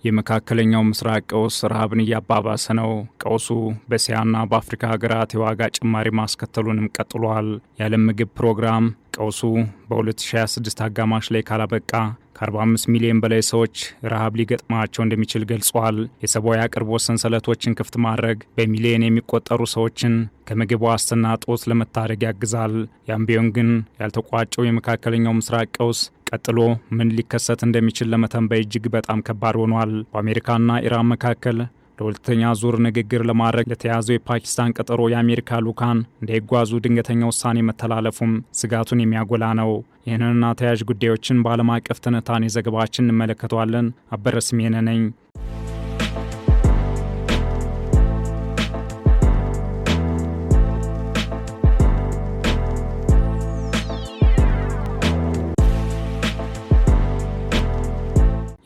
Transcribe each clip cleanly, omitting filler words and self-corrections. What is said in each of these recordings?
የመካከለኛው ምስራቅ ቀውስ ረሃብን እያባባሰ ነው። ቀውሱ በእስያና በአፍሪካ ሀገራት የዋጋ ጭማሪ ማስከተሉንም ቀጥሏል። የዓለም ምግብ ፕሮግራም ቀውሱ በ2026 አጋማሽ ላይ ካላበቃ ከ45 ሚሊዮን በላይ ሰዎች ረሃብ ሊገጥማቸው እንደሚችል ገልጿል። የሰብአዊ አቅርቦት ሰንሰለቶችን ክፍት ማድረግ በሚሊዮን የሚቆጠሩ ሰዎችን ከምግብ ዋስትና እጦት ለመታደግ ያግዛል። ያም ቢሆን ግን ያልተቋጨው የመካከለኛው ምስራቅ ቀውስ ቀጥሎ ምን ሊከሰት እንደሚችል ለመተንበይ እጅግ በጣም ከባድ ሆኗል። በአሜሪካና ኢራን መካከል ለሁለተኛ ዙር ንግግር ለማድረግ ለተያዘው የፓኪስታን ቀጠሮ የአሜሪካ ልዑካን እንዳይጓዙ ድንገተኛ ውሳኔ መተላለፉም ስጋቱን የሚያጎላ ነው። ይህንንና ተያያዥ ጉዳዮችን በዓለም አቀፍ ትንታኔ ዘገባችን እንመለከተዋለን። አበረ ስሜነ ነኝ።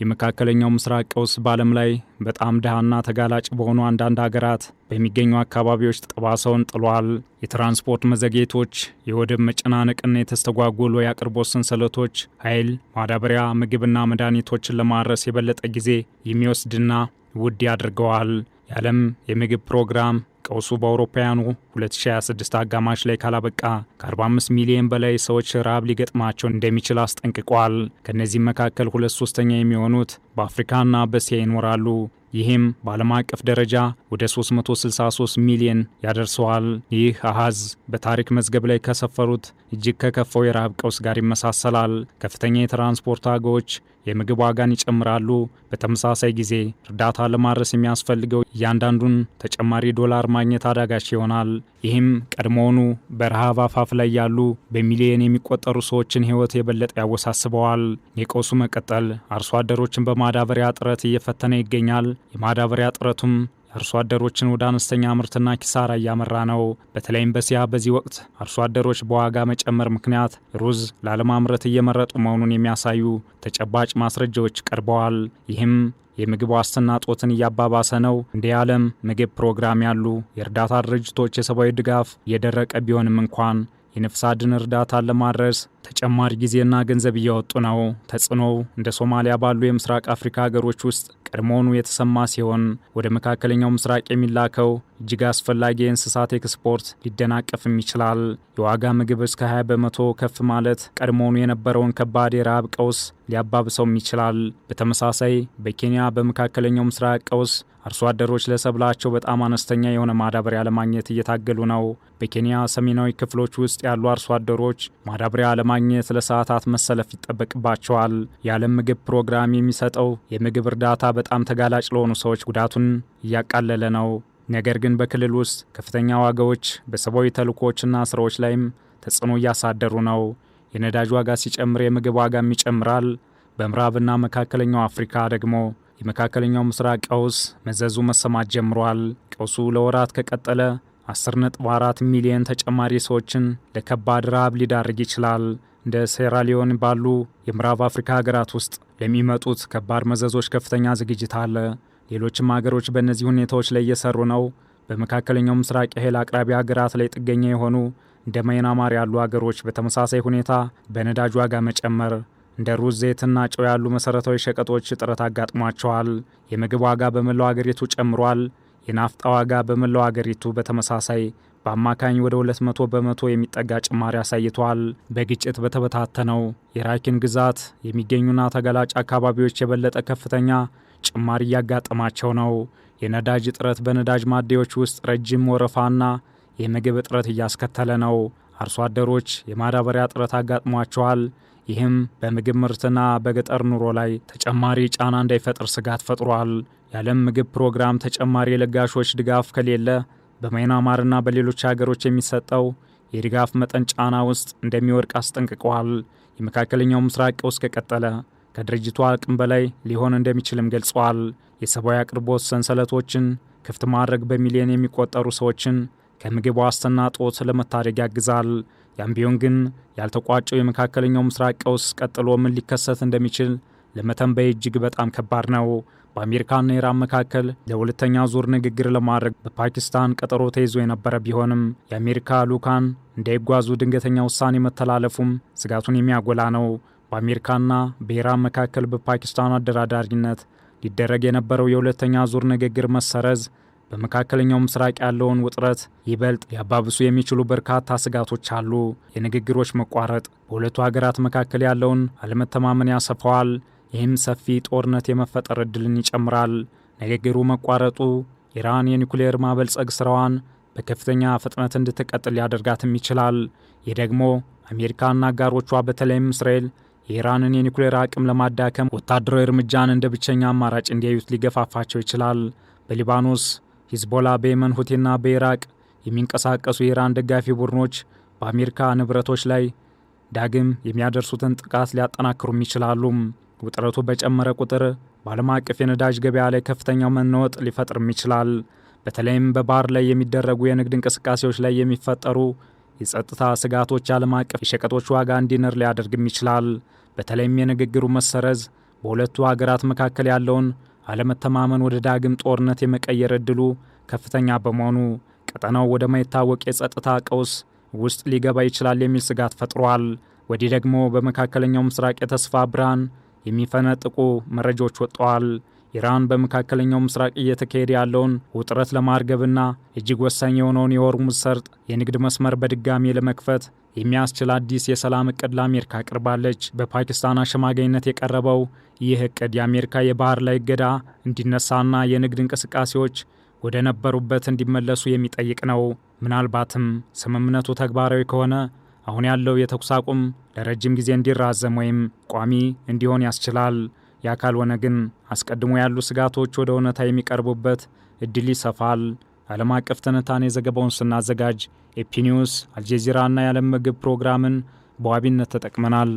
የመካከለኛው ምስራቅ ቀውስ በዓለም ላይ በጣም ድሃና ተጋላጭ በሆኑ አንዳንድ ሀገራት በሚገኙ አካባቢዎች ጠባሳውን ጥሏል። የትራንስፖርት መዘግየቶች፣ የወደብ መጨናነቅና የተስተጓጎሉ የአቅርቦት ሰንሰለቶች ኃይል፣ ማዳበሪያ፣ ምግብና መድኃኒቶችን ለማድረስ የበለጠ ጊዜ የሚወስድና ውድ ያድርገዋል። የዓለም የምግብ ፕሮግራም ቀውሱ በአውሮፓውያኑ 2026 አጋማሽ ላይ ካላበቃ ከ45 ሚሊዮን በላይ ሰዎች ረሃብ ሊገጥማቸው እንደሚችል አስጠንቅቋል። ከእነዚህም መካከል 2/3 የሚሆኑት በአፍሪካና በእስያ ይኖራሉ። ይህም በዓለም አቀፍ ደረጃ ወደ 363 ሚሊዮን ያደርሰዋል። ይህ አሃዝ በታሪክ መዝገብ ላይ ከሰፈሩት እጅግ ከከፋው የረሃብ ቀውስ ጋር ይመሳሰላል። ከፍተኛ የትራንስፖርት ዋጋዎች የምግብ ዋጋን ይጨምራሉ። በተመሳሳይ ጊዜ እርዳታ ለማድረስ የሚያስፈልገው እያንዳንዱን ተጨማሪ ዶላር ማግኘት አዳጋች ይሆናል። ይህም ቀድሞውኑ በረሃብ አፋፍ ላይ ያሉ በሚሊዮን የሚቆጠሩ ሰዎችን ሕይወት የበለጠ ያወሳስበዋል። የቀውሱ መቀጠል አርሶ አደሮችን በማዳበሪያ እጥረት እየፈተነ ይገኛል። የማዳበሪያ እጥረቱም አርሶ አደሮችን ወደ አነስተኛ ምርትና ኪሳራ እያመራ ነው። በተለይም በእስያ በዚህ ወቅት አርሶ አደሮች በዋጋ መጨመር ምክንያት ሩዝ ላለማምረት እየመረጡ መሆኑን የሚያሳዩ ተጨባጭ ማስረጃዎች ቀርበዋል። ይህም የምግብ ዋስትና እጦትን እያባባሰ ነው። እንደ የዓለም ምግብ ፕሮግራም ያሉ የእርዳታ ድርጅቶች የሰብአዊ ድጋፍ እየደረቀ ቢሆንም እንኳን የነፍስ አድን እርዳታን ለማድረስ ተጨማሪ ጊዜና ገንዘብ እያወጡ ነው። ተጽዕኖው እንደ ሶማሊያ ባሉ የምስራቅ አፍሪካ ሀገሮች ውስጥ ቀድሞውኑ የተሰማ ሲሆን ወደ መካከለኛው ምስራቅ የሚላከው እጅግ አስፈላጊ የእንስሳት ኤክስፖርት ሊደናቀፍም ይችላል። የዋጋ ምግብ እስከ 20 በመቶ ከፍ ማለት ቀድሞውኑ የነበረውን ከባድ የረሃብ ቀውስ ሊያባብሰውም ይችላል። በተመሳሳይ በኬንያ በመካከለኛው ምስራቅ ቀውስ አርሶ አደሮች ለሰብላቸው በጣም አነስተኛ የሆነ ማዳበሪያ ለማግኘት እየታገሉ ነው። በኬንያ ሰሜናዊ ክፍሎች ውስጥ ያሉ አርሶ አደሮች ማዳበሪያ ለማግኘት ለሰዓታት መሰለፍ ይጠበቅባቸዋል። የዓለም ምግብ ፕሮግራም የሚሰጠው የምግብ እርዳታ በጣም ተጋላጭ ለሆኑ ሰዎች ጉዳቱን እያቃለለ ነው። ነገር ግን በክልል ውስጥ ከፍተኛ ዋጋዎች በሰብአዊ ተልእኮዎችና ስራዎች ላይም ተጽዕኖ እያሳደሩ ነው። የነዳጅ ዋጋ ሲጨምር የምግብ ዋጋም ይጨምራል። በምዕራብና መካከለኛው አፍሪካ ደግሞ የመካከለኛው ምስራቅ ቀውስ መዘዙ መሰማት ጀምሯል። ቀውሱ ለወራት ከቀጠለ 10.4 ሚሊዮን ተጨማሪ ሰዎችን ለከባድ ረሃብ ሊዳርግ ይችላል። እንደ ሴራሊዮን ባሉ የምዕራብ አፍሪካ ሀገራት ውስጥ ለሚመጡት ከባድ መዘዞች ከፍተኛ ዝግጅት አለ። ሌሎችም ሀገሮች በእነዚህ ሁኔታዎች ላይ እየሰሩ ነው። በመካከለኛው ምስራቅ የኃይል አቅራቢ ሀገራት ላይ ጥገኛ የሆኑ እንደ ማይናማር ያሉ ሀገሮች በተመሳሳይ ሁኔታ በነዳጅ ዋጋ መጨመር እንደ ሩዝ፣ ዘይትና ጨው ያሉ መሰረታዊ ሸቀጦች እጥረት አጋጥሟቸዋል። የምግብ ዋጋ በመላው ሀገሪቱ ጨምሯል። የናፍጣ ዋጋ በመላው ሀገሪቱ በተመሳሳይ በአማካኝ ወደ 200 በመቶ የሚጠጋ ጭማሪ አሳይቷል። በግጭት በተበታተነው የራኪን ግዛት የሚገኙና ተጋላጭ አካባቢዎች የበለጠ ከፍተኛ ጭማሪ እያጋጠማቸው ነው። የነዳጅ እጥረት በነዳጅ ማደያዎች ውስጥ ረጅም ወረፋና የምግብ እጥረት እያስከተለ ነው። አርሶ አደሮች የማዳበሪያ እጥረት አጋጥሟቸዋል። ይህም በምግብ ምርትና በገጠር ኑሮ ላይ ተጨማሪ ጫና እንዳይፈጥር ስጋት ፈጥሯል። የዓለም ምግብ ፕሮግራም ተጨማሪ የለጋሾች ድጋፍ ከሌለ በማይናማርና በሌሎች ሀገሮች የሚሰጠው የድጋፍ መጠን ጫና ውስጥ እንደሚወድቅ አስጠንቅቀዋል። የመካከለኛው ምስራቅ ቀውስ ከቀጠለ ከድርጅቱ አቅም በላይ ሊሆን እንደሚችልም ገልጸዋል። የሰብአዊ አቅርቦት ሰንሰለቶችን ክፍት ማድረግ በሚሊዮን የሚቆጠሩ ሰዎችን ከምግብ ዋስትና እጦት ለመታደግ ያግዛል። ያም ቢሆን ግን ያልተቋጨው የመካከለኛው ምስራቅ ቀውስ ቀጥሎ ምን ሊከሰት እንደሚችል ለመተንበይ እጅግ በጣም ከባድ ነው። በአሜሪካና ኢራን መካከል ለሁለተኛ ዙር ንግግር ለማድረግ በፓኪስታን ቀጠሮ ተይዞ የነበረ ቢሆንም የአሜሪካ ልዑካን እንዳይጓዙ ድንገተኛ ውሳኔ መተላለፉም ስጋቱን የሚያጎላ ነው። በአሜሪካና በኢራን መካከል በፓኪስታን አደራዳሪነት ሊደረግ የነበረው የሁለተኛ ዙር ንግግር መሰረዝ በመካከለኛው ምስራቅ ያለውን ውጥረት ይበልጥ ሊያባብሱ የሚችሉ በርካታ ስጋቶች አሉ። የንግግሮች መቋረጥ በሁለቱ ሀገራት መካከል ያለውን አለመተማመን ያሰፋዋል። ይህም ሰፊ ጦርነት የመፈጠር ዕድልን ይጨምራል። ንግግሩ መቋረጡ ኢራን የኒውክሌር ማበልጸግ ስራዋን በከፍተኛ ፍጥነት እንድትቀጥል ሊያደርጋትም ይችላል። ይህ ደግሞ አሜሪካና አጋሮቿ በተለይም እስራኤል የኢራንን የኒውክሌር አቅም ለማዳከም ወታደራዊ እርምጃን እንደ ብቸኛ አማራጭ እንዲያዩት ሊገፋፋቸው ይችላል። በሊባኖስ ሂዝቦላ፣ በየመን ሁቲና በኢራቅ የሚንቀሳቀሱ የኢራን ደጋፊ ቡድኖች በአሜሪካ ንብረቶች ላይ ዳግም የሚያደርሱትን ጥቃት ሊያጠናክሩም ይችላሉ። ውጥረቱ በጨመረ ቁጥር በዓለም አቀፍ የነዳጅ ገበያ ላይ ከፍተኛው መናወጥ ሊፈጥርም ይችላል። በተለይም በባህር ላይ የሚደረጉ የንግድ እንቅስቃሴዎች ላይ የሚፈጠሩ የጸጥታ ስጋቶች ዓለም አቀፍ የሸቀጦች ዋጋ እንዲንር ሊያደርግም ይችላል። በተለይም የንግግሩ መሰረዝ በሁለቱ ሀገራት መካከል ያለውን አለመተማመን ወደ ዳግም ጦርነት የመቀየር ዕድሉ ከፍተኛ በመሆኑ ቀጠናው ወደ ማይታወቅ የጸጥታ ቀውስ ውስጥ ሊገባ ይችላል የሚል ስጋት ፈጥሯል። ወዲህ ደግሞ በመካከለኛው ምስራቅ የተስፋ ብርሃን የሚፈነጥቁ መረጃዎች ወጥተዋል። ኢራን በመካከለኛው ምስራቅ እየተካሄደ ያለውን ውጥረት ለማርገብና እጅግ ወሳኝ የሆነውን የሆርሙዝ ሰርጥ የንግድ መስመር በድጋሚ ለመክፈት የሚያስችል አዲስ የሰላም እቅድ ለአሜሪካ አቅርባለች። በፓኪስታን አሸማጋይነት የቀረበው ይህ እቅድ የአሜሪካ የባህር ላይ እገዳ እንዲነሳና የንግድ እንቅስቃሴዎች ወደ ነበሩበት እንዲመለሱ የሚጠይቅ ነው። ምናልባትም ስምምነቱ ተግባራዊ ከሆነ አሁን ያለው የተኩስ አቁም ለረጅም ጊዜ እንዲራዘም ወይም ቋሚ እንዲሆን ያስችላል። ያ ካልሆነ ግን አስቀድሞ ያሉ ስጋቶች ወደ እውነታ የሚቀርቡበት እድል ይሰፋል። ዓለም አቀፍ ትንታኔ ዘገባውን ስናዘጋጅ ኤፒ ኒውስ፣ አልጀዚራ እና የዓለም ምግብ ፕሮግራምን በዋቢነት ተጠቅመናል።